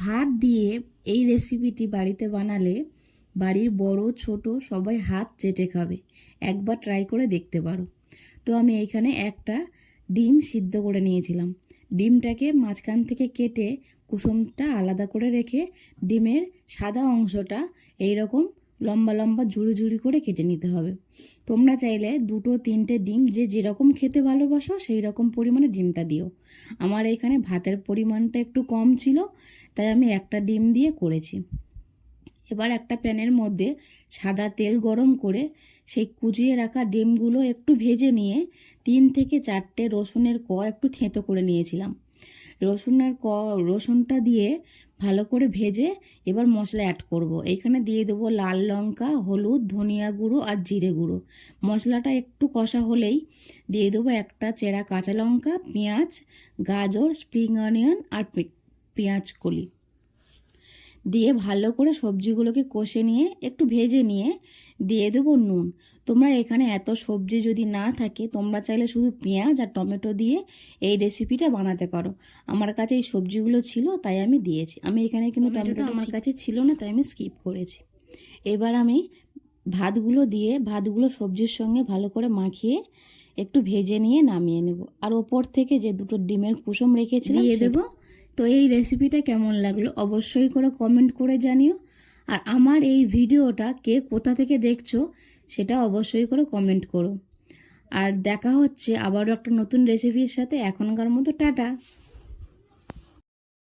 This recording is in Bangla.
ভাত দিয়ে এই রেসিপিটি বাড়িতে বানালে বাড়ির বড় ছোট সবাই হাত চেটে খাবে। একবার ট্রাই করে দেখতে পারো। তো আমি এইখানে একটা ডিম সিদ্ধ করে নিয়েছিলাম। ডিমটাকে মাঝখান থেকে কেটে কুসুমটা আলাদা করে রেখে ডিমের সাদা অংশটা এইরকম লম্বা লম্বা ঝুড়ি ঝুড়ি করে কেটে নিতে হবে। তোমরা চাইলে 2-3টে ডিম যে যেরকম খেতে ভালোবাসো সেই রকম পরিমাণে ডিমটা দিও। আমার এখানে ভাতের পরিমাণটা একটু কম ছিল, তাই আমি একটা ডিম দিয়ে করেছি। এবার একটা প্যানের মধ্যে সাদা তেল গরম করে সেই কুচিয়ে রাখা ডিমগুলো একটু ভেজে নিয়ে 3 থেকে 4টে রসুনের একটু থেঁতো করে নিয়েছিলাম। রসুনটা দিয়ে ভালো করে ভেজে এবার মশলা অ্যাড করব। এখানে দিয়ে দেবো লাল লঙ্কা, হলুদ, ধনিয়া গুঁড়ো আর জিরে গুঁড়ো। মশলাটা একটু কষা হলেই দিয়ে দেবো একটা চেরা কাঁচা লঙ্কা, পেঁয়াজ, গাজর, স্প্রিং অনিয়ন আর পেঁয়াজ কলি দিয়ে ভালো করে সবজিগুলোকে কষে নিয়ে একটু ভেজে নিয়ে দিয়ে দেবো নুন। তোমরা এখানে এত সবজি যদি না থাকে তোমরা চাইলে শুধু পেঁয়াজ আর টমেটো দিয়ে এই রেসিপিটা বানাতে পারো। আমার কাছে এই সবজিগুলো ছিল তাই আমি দিয়েছি। আমি এখানে কিন্তু টমেটোটা আমার কাছে ছিল না তাই আমি স্কিপ করেছি। এবার আমি ভাতগুলো সবজির সঙ্গে ভালো করে মাখিয়ে একটু ভেজে নিয়ে নামিয়ে নেব। আর ওপর থেকে যে 2টো ডিমের কুসুম রেখেছিলাম দিয়ে দেবো। তো এই রেসিপিটা কেমন লাগলো অবশ্যই করে কমেন্ট করে জানিও। আর আমার এই ভিডিওটা কে কোথা থেকে দেখছো সেটা অবশ্যই করে কমেন্ট করো। আর দেখা হচ্ছে আবারও একটা নতুন রেসিপির সাথে। এখনকার মতো টাটা।